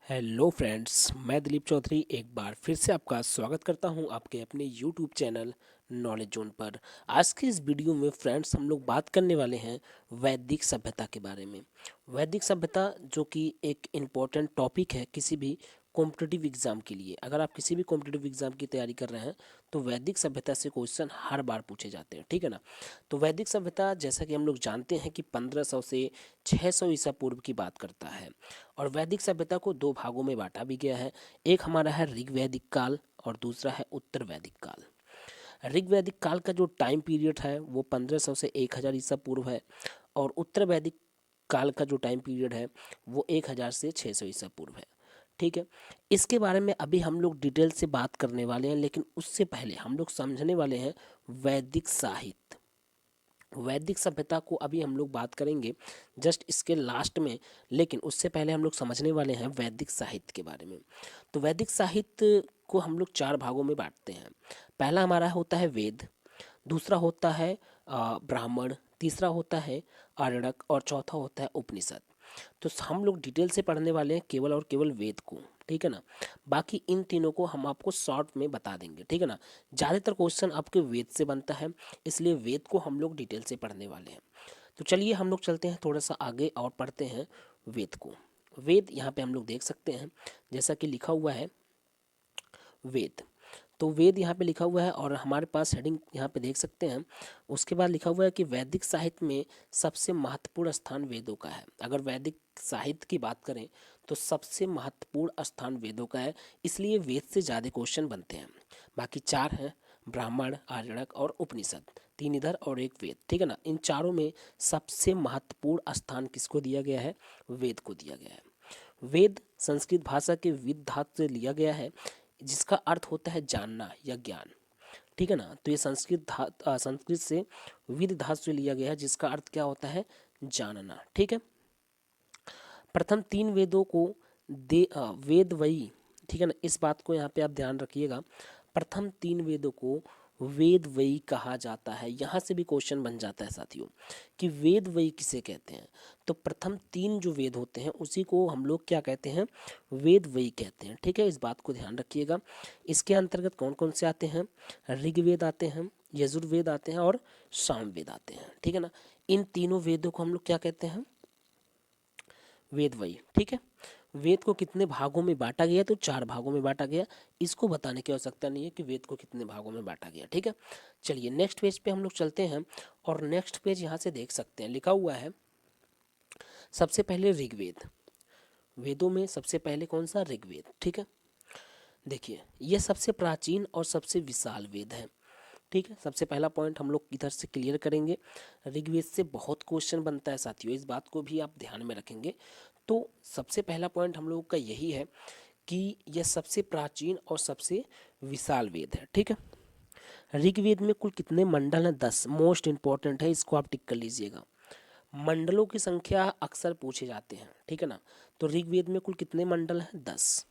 Hello friends, मैं दिलीप चौधरी एक बार फिर से आपका स्वागत करता हूं आपके अपने यूट्यूब चैनल नॉलेज जोन पर। आज की इस वीडियो में फ्रेंड्स हम लोग बात करने वाले हैं वैदिक सभ्यता के बारे में। वैदिक सभ्यता जो कि एक इम्पॉर्टेंट टॉपिक है किसी भी कॉम्पिटिटिव एग्ज़ाम के लिए। अगर आप किसी भी कॉम्पिटिटिव एग्ज़ाम की तैयारी कर रहे हैं तो वैदिक सभ्यता से क्वेश्चन हर बार पूछे जाते हैं, ठीक है ना। तो वैदिक सभ्यता जैसा कि हम लोग जानते हैं कि 1500 से 600 ईसा पूर्व की बात करता है। और वैदिक सभ्यता को दो भागों में बांटा भी गया है। एक हमारा है ऋग्वैदिक काल और दूसरा है उत्तर वैदिक काल। ऋग्वैदिक काल का जो टाइम पीरियड है वो 1500 से 1000 ईसा पूर्व है और उत्तर वैदिक काल का जो टाइम पीरियड है वो 1000 से 600 ईसा पूर्व है, ठीक है। इसके बारे में अभी हम लोग डिटेल से बात करने वाले हैं, लेकिन उससे पहले हम लोग समझने वाले हैं वैदिक साहित्य। वैदिक सभ्यता को अभी हम लोग बात करेंगे जस्ट इसके लास्ट में, लेकिन उससे पहले हम लोग समझने वाले हैं वैदिक साहित्य के बारे में। तो वैदिक साहित्य को हम लोग चार भागों में बांटते हैं। पहला हमारा होता है वेद, दूसरा होता है ब्राह्मण, तीसरा होता है आरण्यक और चौथा होता है उपनिषद। तो हम लोग डिटेल से पढ़ने वाले हैं केवल और केवल वेद को, ठीक है ना। बाकी इन तीनों को हम आपको शॉर्ट में बता देंगे, ठीक है ना। ज़्यादातर क्वेश्चन आपके वेद से बनता है, इसलिए वेद को हम लोग डिटेल से पढ़ने वाले हैं। तो चलिए हम लोग चलते हैं थोड़ा सा आगे और पढ़ते हैं वेद को। वेद यहाँ पे हम लोग देख सकते हैं जैसा कि लिखा हुआ है वेद। तो वेद यहाँ पे लिखा हुआ है और हमारे पास हेडिंग यहाँ पे देख सकते हैं। उसके बाद लिखा हुआ है कि वैदिक साहित्य में सबसे महत्वपूर्ण स्थान वेदों का है। अगर वैदिक साहित्य की बात करें तो सबसे महत्वपूर्ण स्थान वेदों का है, इसलिए वेद से ज़्यादा क्वेश्चन बनते हैं। बाकी चार हैं, ब्राह्मण, आरण्यक और उपनिषद, तीन इधर और एक वेद, ठीक है ना। इन चारों में सबसे महत्वपूर्ण स्थान किसको दिया गया है? वेद को दिया गया है। वेद संस्कृत भाषा के विद धातु से लिया गया है, जिसका अर्थ होता है जानना या ज्ञान, ठीक है ना। तो ये संस्कृत से विद धातु से लिया गया है, जिसका अर्थ क्या होता है? जानना, ठीक है। प्रथम तीन वेदों को वेद वही, ठीक है ना। इस बात को यहाँ पे आप ध्यान रखिएगा, प्रथम तीन वेदों को वेद वही कहा जाता है। यहाँ से भी क्वेश्चन बन जाता है साथियों कि वेद वही किसे कहते हैं। तो प्रथम तीन जो वेद होते हैं उसी को हम लोग क्या कहते हैं? वेद वही कहते हैं, ठीक है। इस बात को ध्यान रखिएगा। इसके अंतर्गत कौन कौन से आते हैं? ऋग्वेद आते हैं, यजुर्वेद आते हैं और सामवेद आते हैं, ठीक है ना। इन तीनों वेदों को हम लोग क्या कहते हैं? वेद वही, ठीक है। वेद को कितने भागों में बांटा गया? तो चार भागों में बांटा गया। इसको बताने की आवश्यकता नहीं है कि वेद को कितने भागों में बांटा गया, ठीक है। चलिए नेक्स्ट पेज पे हम लोग चलते हैं और नेक्स्ट पेज यहाँ से देख सकते हैं लिखा हुआ है सबसे पहले ऋग्वेद। वेदों में सबसे पहले कौन सा? ऋग्वेद, ठीक है। देखिए ये सबसे प्राचीन और सबसे विशाल वेद है, ठीक है। सबसे पहला पॉइंट हम लोग इधर से क्लियर करेंगे। ऋग्वेद से बहुत क्वेश्चन बनता है साथियों, इस बात को भी आप ध्यान में रखेंगे। तो सबसे पहला पॉइंट हम लोगों का यही है कि यह सबसे प्राचीन और सबसे विशाल वेद है, ठीक है। ऋग्वेद में कुल कितने मंडल हैं? 10। मोस्ट इंपॉर्टेंट है, इसको आप टिक कर लीजिएगा। मंडलों की संख्या अक्सर पूछे जाते हैं, ठीक है ना। तो ऋग्वेद में कुल कितने मंडल हैं? 10।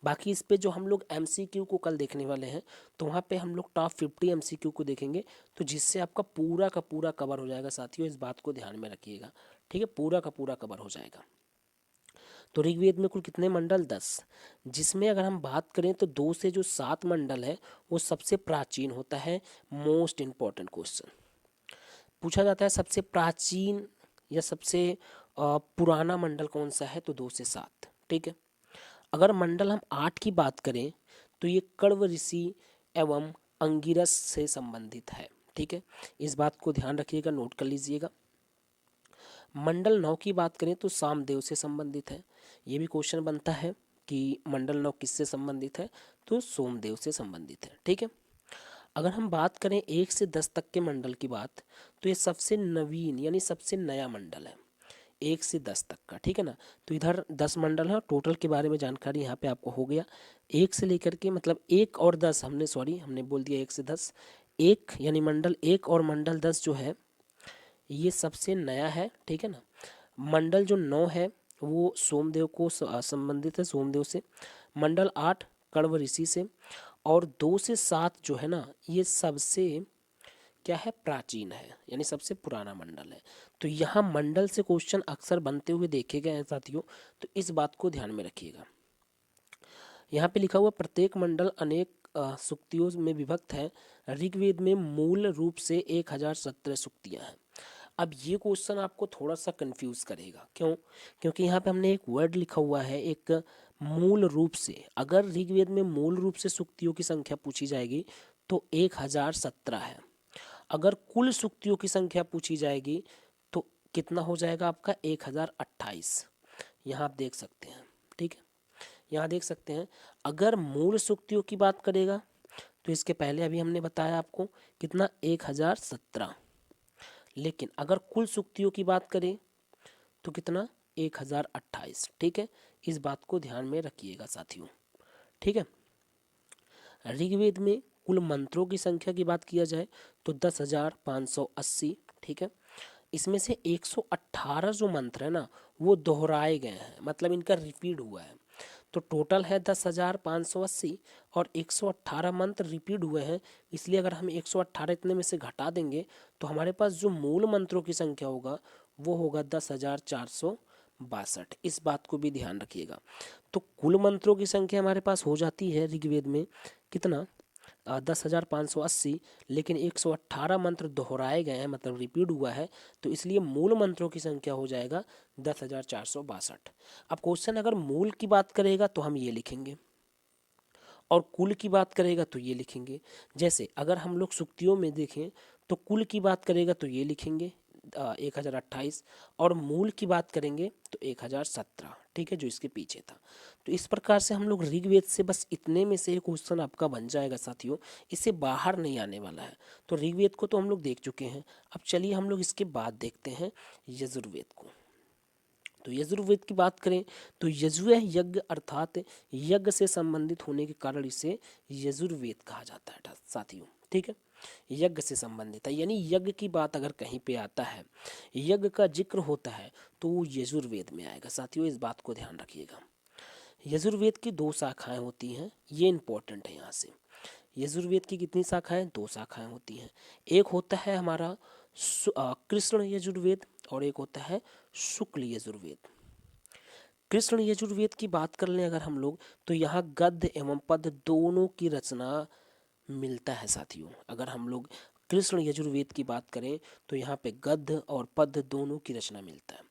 बाकी इस पे जो हम लोग एमसीक्यू को कल देखने वाले हैं तो वहाँ पे हम लोग टॉप 50 एमसीक्यू को देखेंगे, तो जिससे आपका पूरा का पूरा कवर हो जाएगा साथियों। इस बात को ध्यान में रखिएगा, ठीक है। पूरा का पूरा कवर हो जाएगा। तो ऋग्वेद में कुल कितने मंडल? 10। जिसमें अगर हम बात करें तो 2 से जो 7 मंडल है वो सबसे प्राचीन होता है। मोस्ट इम्पॉर्टेंट क्वेश्चन पूछा जाता है, सबसे प्राचीन या सबसे पुराना मंडल कौन सा है? तो 2 से 7, ठीक है। अगर मंडल हम 8 की बात करें तो ये कण्व ऋषि एवं अंगिरस से संबंधित है, ठीक है। इस बात को ध्यान रखिएगा, नोट कर लीजिएगा। मंडल 9 की बात करें तो सामदेव से संबंधित है। ये भी क्वेश्चन बनता है कि मंडल 9 किससे संबंधित है? तो सोमदेव से संबंधित है, ठीक है। अगर हम बात करें 1 से 10 तक के मंडल की बात, तो ये सबसे नवीन यानी सबसे नया मंडल है, 1 से 10 तक का, ठीक है ना। तो इधर 10 मंडल है, टोटल के बारे में जानकारी यहाँ पे आपको हो गया। 1 से लेकर के मतलब 1 और 10, हमने बोल दिया 1 से 10। 1 यानी मंडल 1 और मंडल 10 जो है ये सबसे नया है, ठीक है ना। मंडल जो 9 है वो सोमदेव को संबंधित है, सोमदेव से। मंडल 8 कण्व ऋषि से। और 2 से 7 जो है ना ये सबसे क्या है? प्राचीन है, यानी सबसे पुराना मंडल है। तो यहाँ मंडल से क्वेश्चन अक्सर बनते हुए देखे गए हैं साथियों, तो इस बात को ध्यान में रखिएगा। यहाँ पे लिखा हुआ प्रत्येक मंडल अनेक सूक्तियों में विभक्त है। ऋग्वेद में मूल रूप से 1017 सूक्तियाँ हैं। अब ये क्वेश्चन आपको थोड़ा सा कंफ्यूज करेगा, क्यों? क्योंकि यहाँ पे हमने एक वर्ड लिखा हुआ है, एक मूल रूप से। अगर ऋग्वेद में मूल रूप से सूक्तियों की संख्या पूछी जाएगी तो 1017 है। अगर कुल सूक्तियों की संख्या पूछी जाएगी तो कितना हो जाएगा आपका? 1028। यहाँ आप देख सकते हैं, ठीक है, यहाँ देख सकते हैं। अगर मूल सूक्तियों की बात करेगा तो इसके पहले अभी हमने बताया आपको कितना, 1017। लेकिन अगर कुल सूक्तियों की बात करें तो कितना, 1028। ठीक है, इस बात को ध्यान में रखिएगा साथियों, ठीक है। ऋग्वेद में कुल मंत्रों की संख्या की बात किया जाए तो 10,580। ठीक है, इसमें से 118 जो मंत्र है ना वो दोहराए गए हैं, मतलब इनका रिपीट हुआ है। तो टोटल है 10,580 और 118 मंत्र रिपीट हुए हैं। इसलिए अगर हम 118 इतने में से घटा देंगे तो हमारे पास जो मूल मंत्रों की संख्या होगा वो होगा 10,462। इस बात को भी ध्यान रखिएगा। तो कुल मंत्रों की संख्या हमारे पास हो जाती है ऋग्वेद में कितना, 10,580, लेकिन 118 मंत्र दोहराए गए हैं, मतलब रिपीट हुआ है, तो इसलिए मूल मंत्रों की संख्या हो जाएगा 10,462। अब क्वेश्चन अगर मूल की बात करेगा तो हम ये लिखेंगे और कुल की बात करेगा तो ये लिखेंगे। जैसे अगर हम लोग सूक्तियों में देखें तो कुल की बात करेगा तो ये लिखेंगे 1028, और मूल की बात करेंगे तो 1017। ठीक है, जो इसके पीछे था। तो इस प्रकार से हम लोग ऋग्वेद से बस इतने में से क्वेश्चन आपका बन जाएगा साथियों, इससे बाहर नहीं आने वाला है। तो ऋग्वेद को तो हम लोग देख चुके हैं। अब चलिए हम लोग इसके बाद देखते हैं यजुर्वेद को। तो यजुर्वेद की बात करें तो यजुः यज्ञ अर्थात यज्ञ से संबंधित होने के कारण इसे यजुर्वेद कहा जाता है साथियों। ठीक है, यज्ञ से संबंधित है, यानी यज्ञ की बात अगर कहीं पे आता है, यज्ञ का जिक्र होता है तो वो यजुर्वेद में आएगा साथियों। इस बात को ध्यान रखिएगा। यजुर्वेद की 2 शाखाएं होती हैं, ये इंपॉर्टेंट है यहाँ से। यजुर्वेद की कितनी शाखाएं? 2 शाखाएं होती हैं। एक होता है हमारा कृष्ण यजुर्वेद और एक होता है शुक्ल यजुर्वेद। कृष्ण यजुर्वेद की बात कर लें अगर हम लोग तो यहाँ गद्य एवं पद्य दोनों की रचना मिलता है साथियों। अगर हम लोग कृष्ण यजुर्वेद की बात करें तो यहाँ पे गद्य और पद्य दोनों की रचना मिलता है।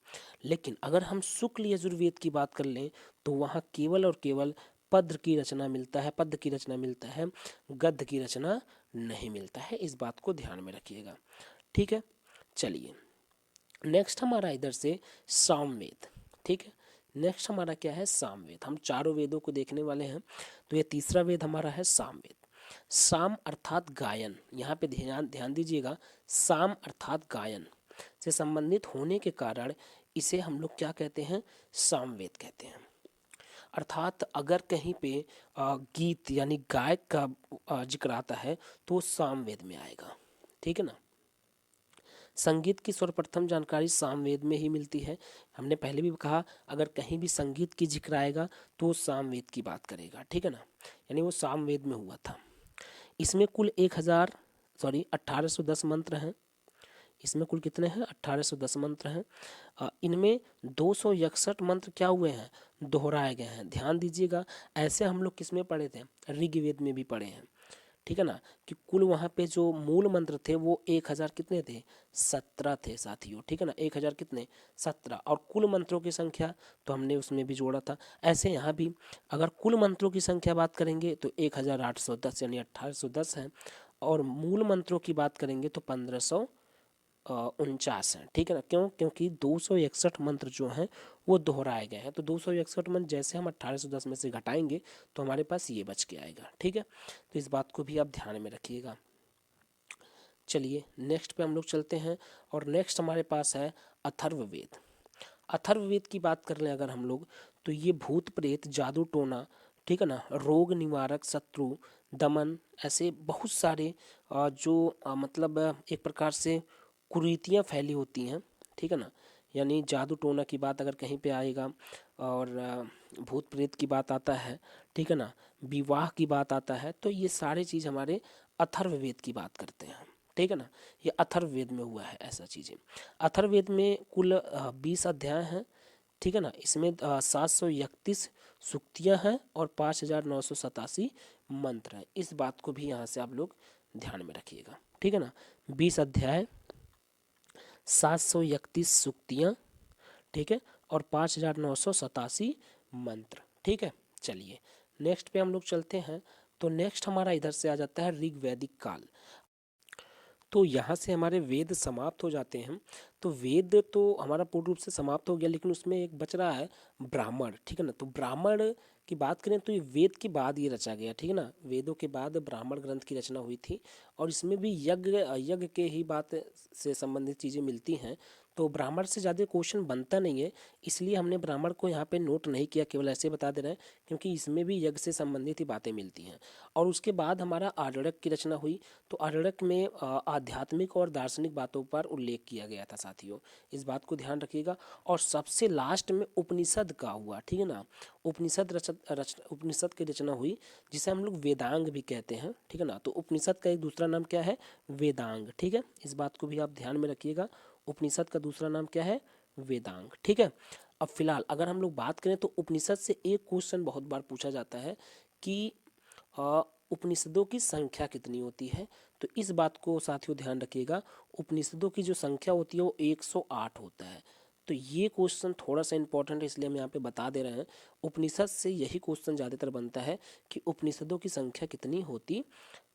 लेकिन अगर हम शुक्ल यजुर्वेद की बात कर लें तो वहाँ केवल और केवल पद्य की रचना मिलता है, पद्य की रचना मिलता है, गद्य की रचना नहीं मिलता है। इस बात को ध्यान में रखिएगा, ठीक है। चलिए नेक्स्ट हमारा इधर से सामवेद। ठीक है, नेक्स्ट हमारा क्या है? सामवेद। हम चारों वेदों को देखने वाले हैं। तो ये तीसरा वेद हमारा है सामवेद। साम अर्थात गायन, यहाँ पे ध्यान ध्यान दीजिएगा। साम अर्थात गायन से संबंधित होने के कारण इसे हम लोग क्या कहते हैं? सामवेद कहते हैं। अर्थात अगर कहीं पे गीत यानी गायक का जिक्र आता है तो सामवेद में आएगा। ठीक है ना। संगीत की सर्वप्रथम जानकारी सामवेद में ही मिलती है। हमने पहले भी कहा अगर कहीं भी संगीत की जिक्र आएगा तो सामवेद की बात करेगा। ठीक है ना, यानी वो सामवेद में हुआ था। इसमें कुल 1810 मंत्र हैं। इसमें कुल कितने हैं? 1810 मंत्र हैं। इनमें 261 मंत्र क्या हुए हैं? दोहराए गए हैं। ध्यान दीजिएगा, ऐसे हम लोग किस में पढ़े थे? ऋग्वेद में भी पढ़े हैं। ठीक है ना, कि कुल वहाँ पे जो मूल मंत्र थे वो 1000 कितने थे? 17 थे साथियों। ठीक है ना, 1000 कितने? 17। और कुल मंत्रों की संख्या तो हमने उसमें भी जोड़ा था। ऐसे यहाँ भी अगर कुल मंत्रों की संख्या बात करेंगे तो 1810 यानी 1810 है, और मूल मंत्रों की बात करेंगे तो 1549 है। ठीक है ना, क्यों? क्योंकि 261 मंत्र जो हैं वो दोहराए गए हैं। तो 261 मंत्र जैसे हम 1810 में से घटाएंगे तो हमारे पास ये बच के आएगा। ठीक है, तो इस बात को भी आप ध्यान में रखिएगा। चलिए नेक्स्ट पे हम लोग चलते हैं, और नेक्स्ट हमारे पास है अथर्ववेद। अथर्ववेद की बात कर लें अगर हम लोग तो ये भूत प्रेत, जादू टोना, ठीक है ना, रोग निवारक, शत्रु दमन, ऐसे बहुत सारे जो मतलब एक प्रकार से कुरीतियाँ फैली होती हैं। ठीक है ना, यानी जादू टोना की बात अगर कहीं पे आएगा, और भूत प्रेत की बात आता है, ठीक है ना, विवाह की बात आता है, तो ये सारी चीज़ हमारे अथर्ववेद की बात करते हैं। ठीक है ना, ये अथर्ववेद में हुआ है ऐसा चीज़ें। अथर्ववेद में कुल 20 अध्याय हैं। ठीक है ना। इसमें 731 सूक्तियाँ हैं और 5,987 मंत्र हैं। इस बात को भी यहाँ से आप लोग ध्यान में रखिएगा, ठीक है ना। 20 अध्याय, 731 सूक्तियाँ, ठीक है, और 5,987 मंत्र, ठीक है। चलिए नेक्स्ट पे हम लोग चलते हैं। तो नेक्स्ट हमारा इधर से आ जाता है ऋग्वैदिक काल। तो यहाँ से हमारे वेद समाप्त हो जाते हैं। तो वेद तो हमारा पूर्ण रूप से समाप्त हो गया, लेकिन उसमें एक बच रहा है ब्राह्मण, ठीक है ना। तो ब्राह्मण की बात करें तो ये वेद के बाद ये रचा गया, ठीक है ना। वेदों के बाद ब्राह्मण ग्रंथ की रचना हुई थी और इसमें भी यज्ञ यज्ञ के ही बात से संबंधित चीज़ें मिलती हैं। तो ब्राह्मण से ज़्यादा क्वेश्चन बनता नहीं है, इसलिए हमने ब्राह्मण को यहाँ पे नोट नहीं किया, केवल ऐसे बता दे रहे हैं क्योंकि इसमें भी यज्ञ से संबंधित ही बातें मिलती हैं। और उसके बाद हमारा आरण्यक की रचना हुई। तो आरण्यक में आध्यात्मिक और दार्शनिक बातों पर उल्लेख किया गया था साथियों, इस बात को ध्यान रखिएगा। और सबसे लास्ट में उपनिषद का हुआ, ठीक है ना। उपनिषद की रचना हुई जिसे हम लोग वेदांग भी कहते हैं, ठीक है ना। तो उपनिषद का एक दूसरा नाम क्या है, वेदांग, ठीक है। इस बात को भी आप ध्यान में रखिएगा, उपनिषद का दूसरा नाम क्या है, वेदांग, ठीक है। अब फिलहाल अगर हम लोग बात करें तो उपनिषद से एक क्वेश्चन बहुत बार पूछा जाता है कि उपनिषदों की संख्या कितनी होती है। तो इस बात को साथियों ध्यान रखिएगा, उपनिषदों की जो संख्या होती है वो 108 होता है। तो ये क्वेश्चन थोड़ा सा इंपॉर्टेंट है, इसलिए हम यहाँ पे बता दे रहे हैं। उपनिषद से यही क्वेश्चन ज़्यादातर बनता है कि उपनिषदों की संख्या कितनी होती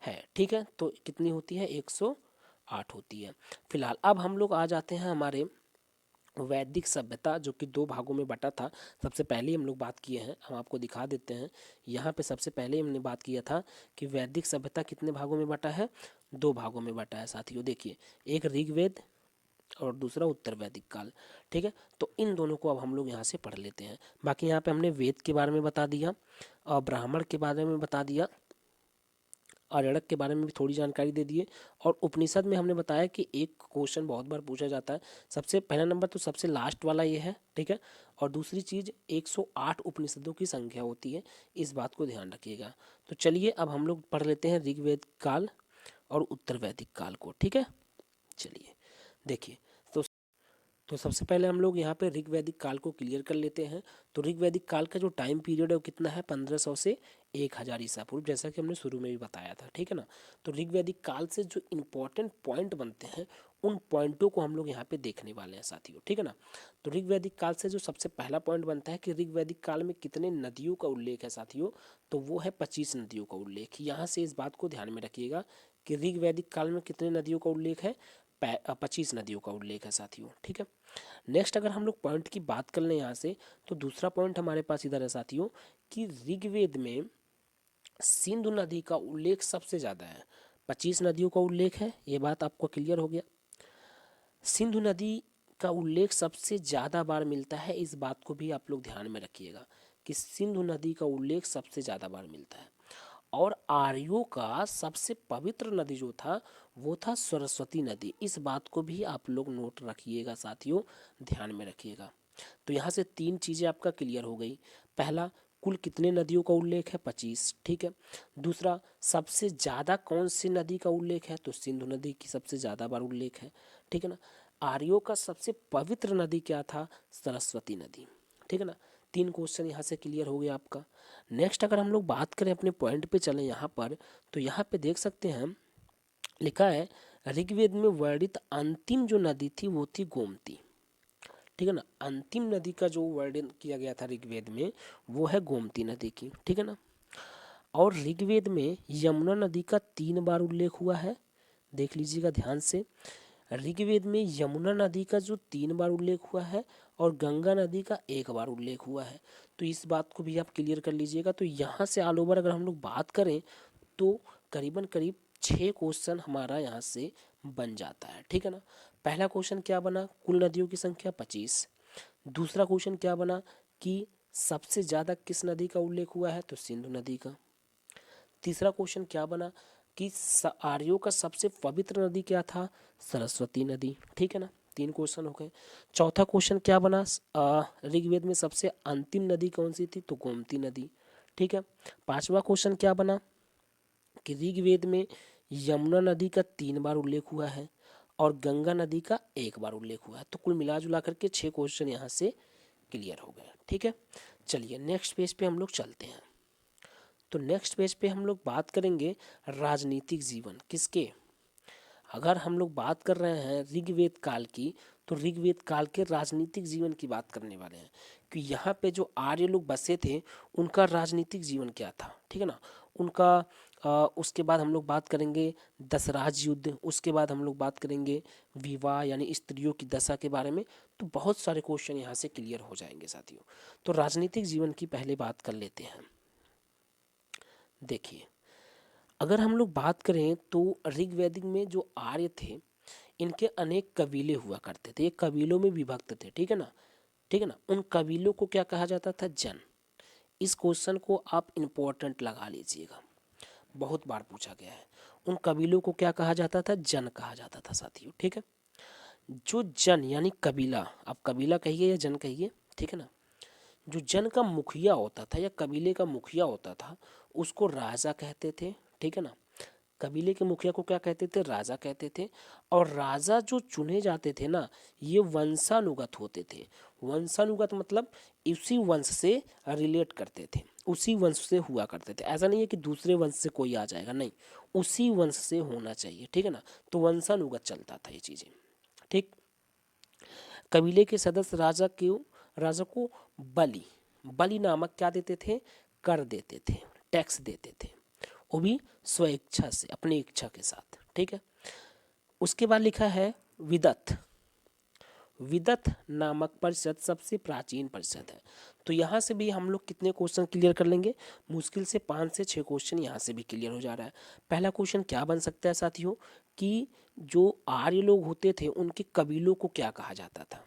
है, ठीक है। तो कितनी होती है, 108 होती है। फिलहाल अब हम लोग आ जाते हैं हमारे वैदिक सभ्यता, जो कि दो भागों में बटा था। सबसे पहले हम लोग बात किए हैं, हम आपको दिखा देते हैं यहाँ पे। सबसे पहले हमने बात किया था कि वैदिक सभ्यता कितने भागों में बटा है, दो भागों में बटा है साथियों। देखिए, एक ऋग्वेद और दूसरा उत्तर वैदिक काल, ठीक है। तो इन दोनों को अब हम लोग यहाँ से पढ़ लेते हैं। बाकी यहाँ पे हमने वेद के बारे में बता दिया और ब्राह्मण के बारे में बता दिया, आरण्यक के बारे में भी थोड़ी जानकारी दे दिए। और उपनिषद में हमने बताया कि एक क्वेश्चन बहुत बार पूछा जाता है। सबसे पहला नंबर तो सबसे लास्ट वाला ये है, ठीक है। और दूसरी चीज़ 108 उपनिषदों की संख्या होती है, इस बात को ध्यान रखिएगा। तो चलिए अब हम लोग पढ़ लेते हैं ऋग्वेद काल और उत्तर वैदिक काल को, ठीक है। चलिए देखिए, तो सबसे पहले हम लोग यहाँ पे ऋग्वैदिक काल को क्लियर कर लेते हैं। तो ऋग्वैदिक काल का जो टाइम पीरियड है वो कितना है, 1500 से 1000 ईसा पूर्व, जैसा कि हमने शुरू में भी बताया था, ठीक है ना। तो ऋग्वैदिक काल से जो इम्पोर्टेंट पॉइंट बनते हैं उन पॉइंटों को हम लोग यहाँ पे देखने वाले हैं साथियों, ठीक है ना। तो ऋग्वैदिक काल से जो सबसे पहला पॉइंट बनता है कि ऋग्वैदिक काल में कितने नदियों का उल्लेख है साथियों, तो वो है 25 नदियों का उल्लेख। यहाँ से इस बात को ध्यान में रखिएगा कि ऋग्वैदिक काल में कितने नदियों का उल्लेख है, 25 नदियों का उल्लेख है साथियों, ठीक है। नेक्स्ट अगर हम लोग पॉइंट की बात कर लें यहाँ से, तो दूसरा पॉइंट हमारे पास इधर है साथियों कि ऋग्वेद में सिंधु नदी का उल्लेख सबसे ज़्यादा है। 25 नदियों का उल्लेख है, ये बात आपको क्लियर हो गया। सिंधु नदी का उल्लेख सबसे ज़्यादा बार मिलता है, इस बात को भी आप लोग ध्यान में रखिएगा कि सिंधु नदी का उल्लेख सबसे ज़्यादा बार मिलता है। और आर्यों का सबसे पवित्र नदी जो था वो था सरस्वती नदी, इस बात को भी आप लोग नोट रखिएगा साथियों, ध्यान में रखिएगा। तो यहाँ से तीन चीज़ें आपका क्लियर हो गई। पहला, कुल कितने नदियों का उल्लेख है, 25, ठीक है। दूसरा, सबसे ज़्यादा कौन सी नदी का उल्लेख है, तो सिंधु नदी की सबसे ज़्यादा बार उल्लेख है, ठीक है ना। आर्यों का सबसे पवित्र नदी क्या था, सरस्वती नदी, ठीक है ना। तीन क्वेश्चन यहाँ से क्लियर हो गया आपका। नेक्स्ट अगर हम लोग बात करें अपने पॉइंट पे चलें यहाँ पर, तो यहाँ पे देख सकते हैं लिखा है ऋग्वेद में वर्णित अंतिम जो नदी थी वो थी गोमती, ठीक है ना। अंतिम नदी का जो वर्णन किया गया था ऋग्वेद में वो है गोमती नदी की, ठीक है ना। और ऋग्वेद में यमुना नदी का 3 बार उल्लेख हुआ है, देख लीजिएगा ध्यान से। ऋग्वेद में यमुना नदी का जो 3 बार उल्लेख हुआ है और गंगा नदी का 1 बार उल्लेख हुआ है, तो इस बात को भी आप क्लियर कर लीजिएगा। तो यहाँ से ऑल ओवर अगर हम लोग बात करें तो करीबन करीब 6 क्वेश्चन हमारा यहाँ से बन जाता है, ठीक है ना। पहला क्वेश्चन क्या बना, कुल नदियों की संख्या 25। दूसरा क्वेश्चन क्या बना कि सबसे ज़्यादा किस नदी का उल्लेख हुआ है, तो सिंधु नदी का। तीसरा क्वेश्चन क्या बना कि आर्यों का सबसे पवित्र नदी क्या था, सरस्वती नदी, ठीक है ना। तीन क्वेश्चन हो गए। चौथा क्वेश्चन क्या बना, ऋग्वेद में सबसे अंतिम नदी कौन सी थी, तो गोमती नदी, ठीक है। पांचवा क्वेश्चन क्या बना कि ऋग्वेद में यमुना नदी का 3 बार उल्लेख हुआ है और गंगा नदी का 1 बार उल्लेख हुआ है। तो कुल मिला जुला करके 6 क्वेश्चन यहाँ से क्लियर हो गया। ठीक है, चलिए नेक्स्ट पेज पे हम लोग चलते हैं। तो नेक्स्ट पेज पे हम लोग बात करेंगे राजनीतिक जीवन किसके। अगर हम लोग बात कर रहे हैं ऋग्वेद काल की, तो ऋग्वेद काल के राजनीतिक जीवन की बात करने वाले हैं कि यहाँ पे जो आर्य लोग बसे थे उनका राजनीतिक जीवन क्या था। ठीक है ना, उनका उसके बाद हम लोग बात करेंगे दशराज युद्ध, उसके बाद हम लोग बात करेंगे विवाह यानी स्त्रियों की दशा के बारे में। तो बहुत सारे क्वेश्चन यहाँ से क्लियर हो जाएंगे साथियों। तो राजनीतिक जीवन की पहले बात कर लेते हैं। देखिए, अगर हम लोग बात करें तो ऋग्वेदिक में जो आर्य थे इनके अनेक कबीले हुआ करते थे, ये कबीलों में विभक्त थे। ठीक है ना, ठीक है ना, उन कबीलों को क्या कहा जाता था, जन। इस क्वेश्चन को आप इम्पोर्टेंट लगा लीजिएगा, बहुत बार पूछा गया है। उन कबीलों को क्या कहा जाता था, जन कहा जाता था साथियों। ठीक है, जो जन यानी कबीला, आप कबीला कहिए या जन कहिए, ठीक है ना, जो जन का मुखिया होता था या कबीले का मुखिया होता था उसको राजा कहते थे। ठीक है ना, कबीले के मुखिया को क्या कहते थे, राजा कहते थे। और राजा जो चुने जाते थे ना, ये वंशानुगत होते थे। वंशानुगत मतलब उसी वंश से रिलेट करते थे, उसी वंश से हुआ करते थे। ऐसा नहीं है कि दूसरे वंश से कोई आ जाएगा, नहीं, उसी वंश से होना चाहिए। ठीक है ना, तो वंशानुगत चलता था ये चीज़ें। ठीक, कबीले के सदस्य राजा को बलि बलि नामक क्या देते थे, कर देते थे, टैक्स देते थे, वो भी स्वेच्छा से, अपनी इच्छा के साथ। ठीक है, उसके बाद लिखा है विदत। विदत नामक परिषद सबसे प्राचीन परिषद है। तो यहाँ से भी हम लोग कितने क्वेश्चन क्लियर कर लेंगे, मुश्किल से 5 से 6 क्वेश्चन यहाँ से भी क्लियर हो जा रहा है। पहला क्वेश्चन क्या बन सकता है साथियों कि जो आर्य लोग होते थे उनके कबीलों को क्या कहा जाता था।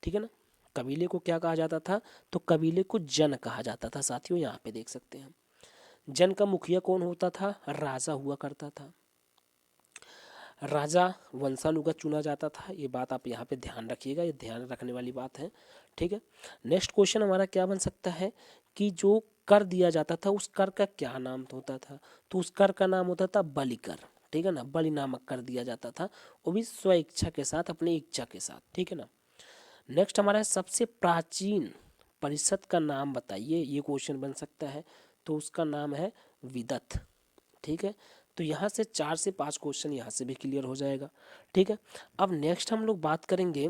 ठीक है ना, कबीले को क्या कहा जाता था, तो कबीले को जन कहा जाता था साथियों। यहाँ पे देख सकते हैं, जन का मुखिया कौन होता था, राजा हुआ करता था। राजा वंशानुगत चुना जाता था, ये बात आप यहाँ पे ध्यान रखिएगा, ये ध्यान रखने वाली बात है। ठीक है, नेक्स्ट क्वेश्चन हमारा क्या बन सकता है कि जो कर दिया जाता था उस कर का क्या नाम होता था, तो उस कर का नाम होता था बलि कर। ठीक है ना, बलि नामक कर दिया जाता था, वो भी स्व इच्छा के साथ, अपनी इच्छा के साथ। ठीक है ना, नेक्स्ट हमारा है सबसे प्राचीन परिषद का नाम बताइए, ये क्वेश्चन बन सकता है। तो उसका नाम है विदत। ठीक है, तो यहाँ से 4 से 5 क्वेश्चन यहाँ से भी क्लियर हो जाएगा। ठीक है, अब नेक्स्ट हम लोग बात करेंगे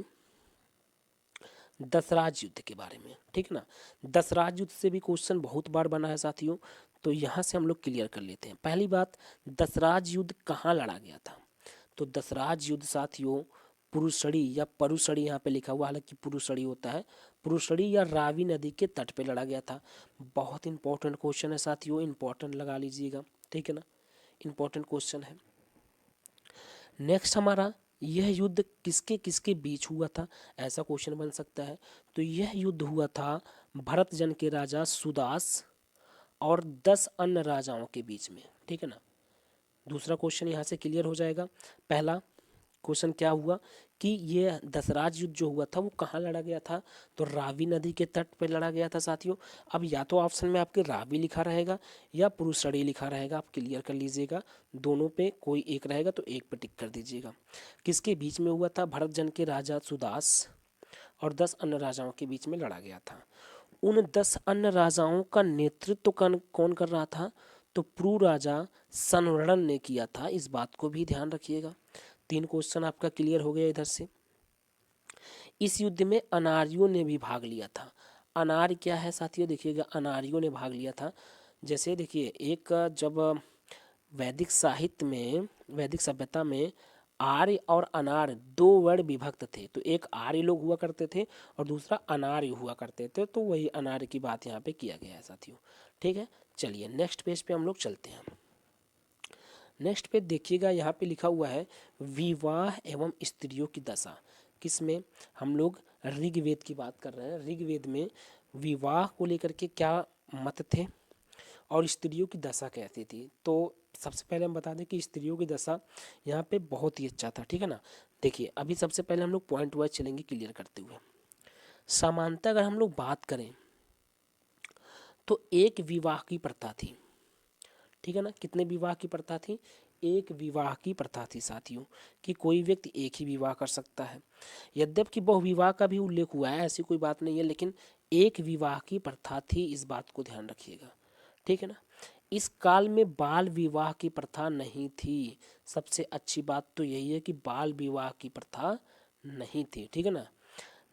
दशराज युद्ध के बारे में। ठीक है ना, दशराज युद्ध से भी क्वेश्चन बहुत बार बना है साथियों, तो यहाँ से हम लोग क्लियर कर लेते हैं। पहली बात, दशराज युद्ध कहाँ लड़ा गया था, तो दशराज युद्ध साथियों पुरुषड़ी या परुषड़ी यहाँ पे लिखा हुआ, हालांकि पुरुषड़ी होता है, पुरुषड़ी या रावी नदी के तट पे लड़ा गया था। बहुत इंपॉर्टेंट क्वेश्चन है साथियों, इंपॉर्टेंट लगा लीजिएगा। ठीक है ना, इंपॉर्टेंट क्वेश्चन है। नेक्स्ट हमारा, यह युद्ध किसके किसके बीच हुआ था, ऐसा क्वेश्चन बन सकता है। तो यह युद्ध हुआ था भरत जन के राजा सुदास और 10 अन्य राजाओं के बीच में। ठीक है ना, दूसरा क्वेश्चन यहाँ से क्लियर हो जाएगा। पहला क्वेश्चन क्या हुआ कि ये दशराज युद्ध जो हुआ था वो कहाँ लड़ा गया था, तो रावी नदी के तट पर लड़ा गया था साथियों। अब या तो ऑप्शन में आपके रावी लिखा रहेगा या पुरुषड़ी लिखा रहेगा, आप क्लियर कर लीजिएगा, दोनों पे कोई एक रहेगा तो एक पे टिक कर दीजिएगा। किसके बीच में हुआ था, भरत जन के राजा सुदास और 10 अन्य राजाओं के बीच में लड़ा गया था। उन 10 अन्य राजाओं का नेतृत्व कौन कर रहा था, तो प्रू राजा संवरण ने किया था, इस बात को भी ध्यान रखिएगा। 3 क्वेश्चन आपका क्लियर हो गया इधर से। इस युद्ध में अनार्यों ने भी भाग लिया था। अनार्य क्या है साथियों, देखिएगा, अनार्यों ने भाग लिया था। जैसे देखिए, एक जब वैदिक साहित्य में, वैदिक सभ्यता में आर्य और अनार्य 2 वर्ण विभक्त थे, तो एक आर्य लोग हुआ करते थे और दूसरा अनार्य हुआ करते थे, तो वही अनार्य की बात यहाँ पे किया गया है साथियों। ठीक है, चलिए नेक्स्ट पेज पे हम लोग चलते हैं। नेक्स्ट पे देखिएगा, यहाँ पे लिखा हुआ है विवाह एवं स्त्रियों की दशा। किसमें, हम लोग ऋग्वेद की बात कर रहे हैं। ऋग्वेद में विवाह को लेकर के क्या मत थे और स्त्रियों की दशा कैसी थी। तो सबसे पहले हम बता दें कि स्त्रियों की दशा यहाँ पे बहुत ही अच्छा था। ठीक है ना, देखिए अभी सबसे पहले हम लोग पॉइंट वाइज चलेंगे क्लियर करते हुए। सामान्यतः अगर हम लोग बात करें तो एक विवाह की प्रथा थी। ठीक है ना, कितने विवाह की प्रथा थी, एक विवाह की प्रथा थी साथियों, कि कोई व्यक्ति एक ही विवाह कर सकता है। यद्यपि बहुविवाह का भी उल्लेख हुआ है, ऐसी कोई बात नहीं है, लेकिन एक विवाह की प्रथा थी, इस बात को ध्यान रखिएगा, ठीक है ना। इस काल में बाल विवाह की प्रथा नहीं थी। सबसे अच्छी बात तो यही है कि बाल विवाह की प्रथा नहीं थी, ठीक है ना।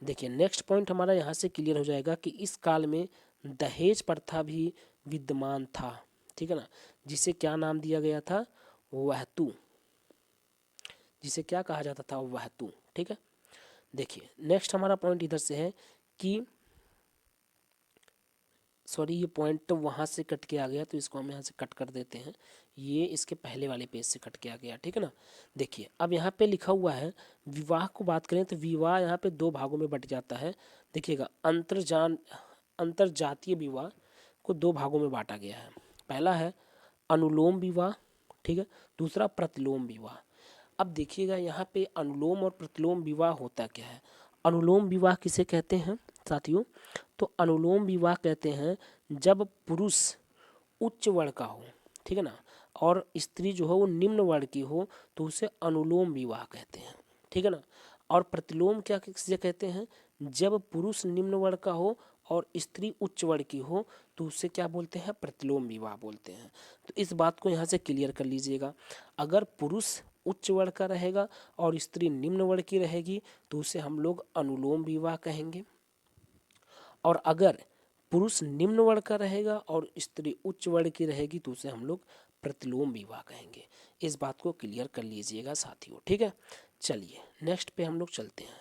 देखिए नेक्स्ट पॉइंट हमारा यहाँ से क्लियर हो जाएगा कि इस काल में दहेज प्रथा भी विद्यमान था, ठीक है ना, जिसे क्या नाम दिया गया था, वहतू, जिसे क्या कहा जाता था, वहतू, ठीक है। देखिए नेक्स्ट हमारा पॉइंट इधर से है कि सॉरी ये पॉइंट तो वहाँ से कट के आ गया, तो इसको हम यहाँ से कट कर देते हैं, ये इसके पहले वाले पेज से कट के आ गया, ठीक है ना। देखिए अब यहाँ पे लिखा हुआ है, विवाह को बात करें तो विवाह यहाँ पे दो भागों में बट जाता है। देखिएगा अंतरजातीय विवाह को दो भागों में बांटा गया है। पहला है अनुलोम विवाह, ठीक है, दूसरा प्रतिलोम विवाह। अब देखिएगा यहाँ पे अनुलोम और प्रतिलोम विवाह होता क्या है। अनुलोम विवाह किसे कहते हैं साथियों, तो अनुलोम विवाह कहते हैं जब पुरुष उच्च वर्ण का हो, ठीक है ना, और स्त्री जो हो वो निम्न वर्ण की हो, तो उसे अनुलोम विवाह कहते हैं, ठीक है ना। और प्रतिलोम क्या किसे कहते हैं, जब पुरुष निम्न वर्ण का हो और स्त्री उच्च वर्ण की हो, तो उसे क्या बोलते हैं, प्रतिलोम विवाह बोलते हैं। तो इस बात को यहाँ से क्लियर कर लीजिएगा। अगर पुरुष उच्च वर्ण का रहेगा और स्त्री निम्न वर्ण की रहेगी, तो उसे हम लोग अनुलोम विवाह कहेंगे। और अगर पुरुष निम्न वर्ण का रहेगा और स्त्री उच्च वर्ण की रहेगी, तो उसे हम लोग प्रतिलोम विवाह कहेंगे। इस बात को क्लियर कर लीजिएगा साथियों, ठीक है। चलिए नेक्स्ट पे हम लोग चलते हैं।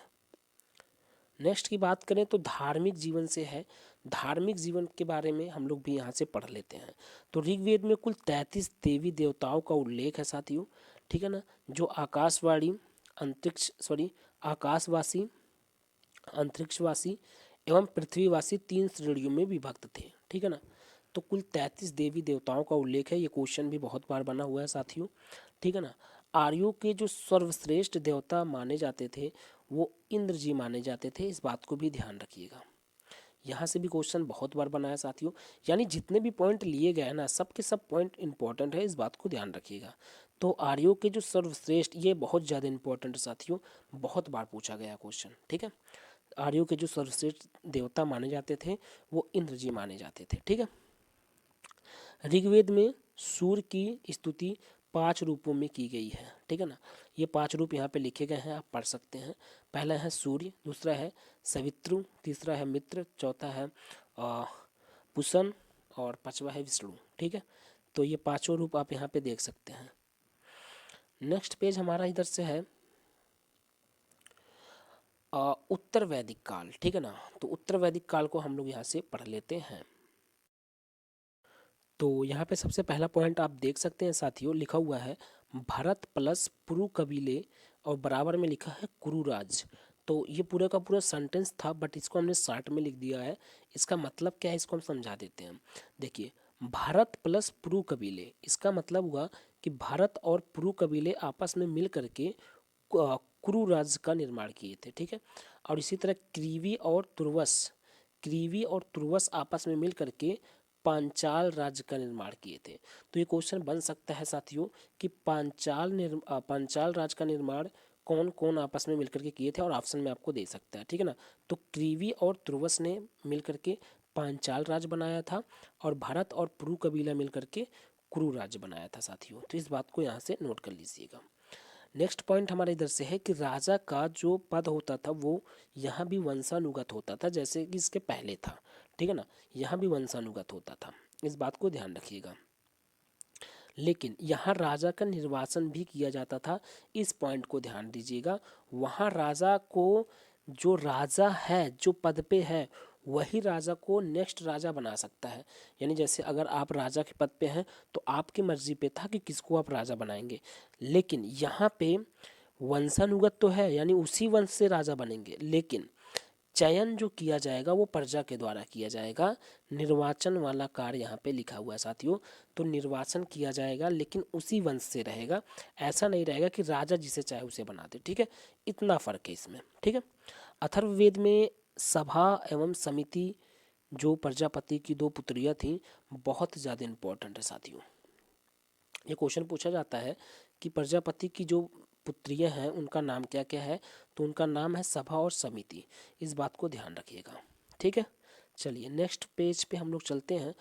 नेक्स्ट की बात करें तो धार्मिक जीवन से है। धार्मिक जीवन के बारे में हम लोग भी यहाँ से पढ़ लेते हैं। तो ऋग्वेद में कुल 33 देवी देवताओं का उल्लेख है साथियों, ठीक है ना, जो आकाशवासी, अंतरिक्षवासी एवं पृथ्वीवासी तीन श्रेणियों में विभक्त थे, ठीक है ना। तो कुल 33 देवी देवताओं का उल्लेख है। ये क्वेश्चन भी बहुत बार बना हुआ है साथियों, ठीक है ना। आर्यों के जो सर्वश्रेष्ठ देवता माने जाते थे वो इंद्र जी माने जाते थे, इस बात को भी ध्यान रखिएगा। यहाँ से भी क्वेश्चन बहुत बार बना है साथियों, यानी जितने भी पॉइंट लिए गए हैं ना, सब के सब पॉइंट इंपॉर्टेंट है, इस बात को ध्यान रखिएगा। तो आर्यों के जो सर्वश्रेष्ठ, ये बहुत ज़्यादा इंपॉर्टेंट है साथियों, बहुत बार पूछा गया क्वेश्चन, ठीक है। आर्यों के जो सर्वश्रेष्ठ देवता माने जाते थे वो इंद्र जी माने जाते थे, ठीक है। ऋग्वेद में सूर्य की स्तुति 5 रूपों में की गई है, ठीक है ना। ये 5 रूप यहाँ पे लिखे गए हैं, आप पढ़ सकते हैं। पहला है सूर्य, दूसरा है सवित्रु, तीसरा है मित्र, चौथा है पुसन और पांचवा है विष्णु, ठीक है। तो ये पांचों रूप आप यहाँ पे देख सकते हैं। नेक्स्ट पेज हमारा इधर से है उत्तर वैदिक काल, ठीक है ना। तो उत्तर वैदिक काल को हम लोग यहाँ से पढ़ लेते हैं। तो यहाँ पे सबसे पहला पॉइंट आप देख सकते हैं साथियों, लिखा हुआ है भरत प्लस पुरु कबीले और बराबर में लिखा है कुरुराज। तो ये पूरा का पूरा सेंटेंस था, बट इसको हमने शॉर्ट में लिख दिया है। इसका मतलब क्या है, इसको हम समझा देते हैं। देखिए भारत प्लस पुरु कबीले, इसका मतलब हुआ कि भारत और पुरु कबीले आपस में मिल करके कुरु राज्य का निर्माण किए थे, ठीक है। और इसी तरह क्रीवी और तुर्वस आपस में मिल करके पांचाल राज्य का निर्माण किए थे। तो ये क्वेश्चन बन सकता है साथियों कि पांचाल राज्य का निर्माण कौन कौन आपस में मिलकर के किए थे, और ऑप्शन में आपको दे सकता है, ठीक है ना। तो क्रीवी और तुर्वस ने मिलकर के पांचाल राज्य बनाया था, और भारत और पुरु कबीला मिलकर के कुरु राज्य बनाया था साथियों। तो इस बात को यहाँ से नोट कर लीजिएगा। नेक्स्ट पॉइंट हमारे इधर से है कि राजा का जो पद होता था वो यहाँ भी वंशानुगत होता था, जैसे कि इसके पहले था, ठीक है ना। यहाँ भी वंशानुगत होता था, इस बात को ध्यान रखिएगा। लेकिन यहाँ राजा का निर्वाचन भी किया जाता था, इस पॉइंट को ध्यान दीजिएगा। वहाँ राजा को, जो राजा है जो पद पे है वही राजा को नेक्स्ट राजा बना सकता है। यानी जैसे अगर आप राजा के पद पे हैं तो आपकी मर्जी पे था कि किसको आप राजा बनाएंगे, लेकिन यहाँ पे वंशानुगत तो है, यानी उसी वंश से राजा बनेंगे, लेकिन चयन जो किया जाएगा वो प्रजा के द्वारा किया जाएगा। निर्वाचन वाला कार्य यहाँ पे लिखा हुआ है साथियों। तो निर्वाचन किया जाएगा लेकिन उसी वंश से रहेगा, ऐसा नहीं रहेगा कि राजा जिसे चाहे उसे बना दे, ठीक है। इतना फर्क है इसमें, ठीक है। अथर्ववेद में सभा एवं समिति, जो प्रजापति की दो पुत्रियां थीं, बहुत ज़्यादा इंपॉर्टेंट है साथियों। ये क्वेश्चन पूछा जाता है कि प्रजापति की जो पुत्रियां हैं उनका नाम क्या क्या है, तो उनका नाम है सभा और समिति। इस बात को ध्यान रखिएगा, ठीक है। चलिए नेक्स्ट पेज पे हम लोग चलते हैं।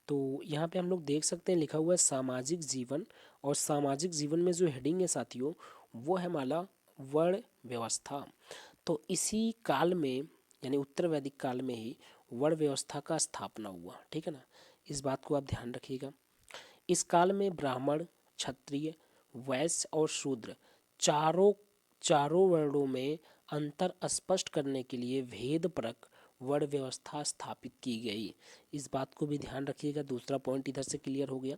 तो यहाँ पे हम लोग देख सकते हैं लिखा हुआ है सामाजिक जीवन, और सामाजिक जीवन में जो हेडिंग है साथियों वो है हमारा वर्ण व्यवस्था। तो इसी काल में यानी उत्तर वैदिक काल में ही वर्ण व्यवस्था का स्थापना हुआ, ठीक है ना। इस बात को आप ध्यान रखिएगा। इस काल में ब्राह्मण, क्षत्रिय, वैश्य और शूद्र चारों चारों वर्णों में अंतर स्पष्ट करने के लिए भेद परक वर्ण व्यवस्था स्थापित की गई। इस बात को भी ध्यान रखिएगा। दूसरा पॉइंट इधर से क्लियर हो गया।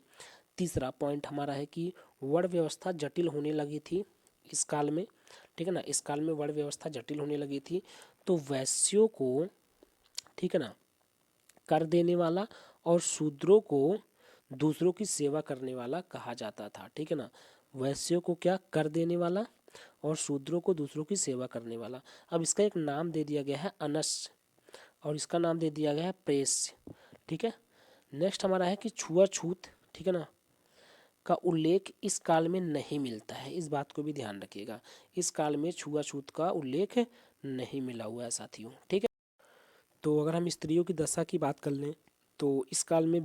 तीसरा पॉइंट हमारा है कि वर्ण व्यवस्था जटिल होने लगी थी इस काल में, ठीक है ना। इस काल में वर्ण व्यवस्था जटिल होने लगी थी, तो वैश्यों को, ठीक है ना, कर देने वाला और शूद्रों को दूसरों की सेवा करने वाला कहा जाता था, ठीक है ना। वैश्यों को क्या, कर देने वाला, और शूद्रों को दूसरों की सेवा करने वाला। अब इसका एक नाम दे दिया गया है अनस, और इसका नाम दे दिया गया है प्रेस्य, ठीक है। नेक्स्ट हमारा है कि छुआछूत, ठीक है ना, का उल्लेख इस काल में नहीं मिलता है। इस बात को भी ध्यान रखिएगा। इस काल में छुआछूत का उल्लेख नहीं मिला हुआ है साथियों, ठीक है। तो अगर हम स्त्रियों की दशा की बात कर लें तो इस काल में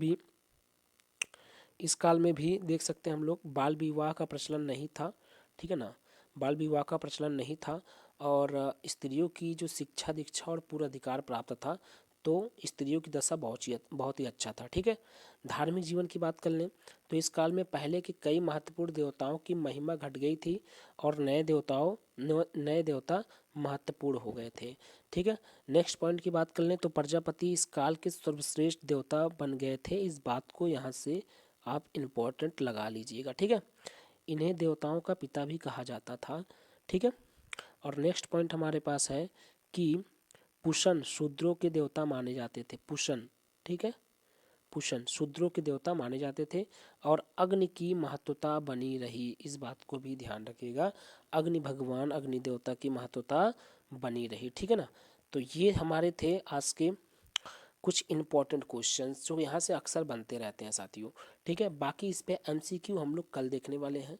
भी देख सकते हैं हम लोग बाल विवाह का प्रचलन नहीं था, ठीक है ना। बाल विवाह का प्रचलन नहीं था, और स्त्रियों की जो शिक्षा दीक्षा और पूरा अधिकार प्राप्त था, तो स्त्रियों की दशा बहुत ही अच्छा था, ठीक है। धार्मिक जीवन की बात कर लें तो इस काल में पहले के कई महत्वपूर्ण देवताओं की महिमा घट गई थी, और नए देवता महत्वपूर्ण हो गए थे, ठीक है। नेक्स्ट पॉइंट की बात कर लें तो प्रजापति इस काल के सर्वश्रेष्ठ देवता बन गए थे। इस बात को यहाँ से आप इम्पोर्टेंट लगा लीजिएगा, ठीक है। इन्हें देवताओं का पिता भी कहा जाता था, ठीक है। और नेक्स्ट पॉइंट हमारे पास है कि पुषण शूद्रों के देवता माने जाते थे। पुषण, ठीक है, पुषण शूद्रों के देवता माने जाते थे, और अग्नि की महत्वता बनी रही। इस बात को भी ध्यान रखिएगा। अग्नि भगवान, अग्नि देवता की महत्वता बनी रही, ठीक है ना। तो ये हमारे थे आज के कुछ इंपॉर्टेंट क्वेश्चंस जो यहाँ से अक्सर बनते रहते हैं साथियों, ठीक है। बाकी इस पे एमसीक्यू हम लोग कल देखने वाले हैं।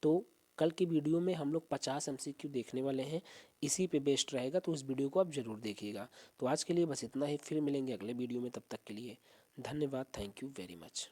तो कल की वीडियो में हम लोग 50 एमसीक्यू देखने वाले हैं। इसी पे बेस्ड रहेगा, तो इस वीडियो को आप ज़रूर देखिएगा। तो आज के लिए बस इतना ही, फिर मिलेंगे अगले वीडियो में। तब तक के लिए धन्यवाद। Thank you very much.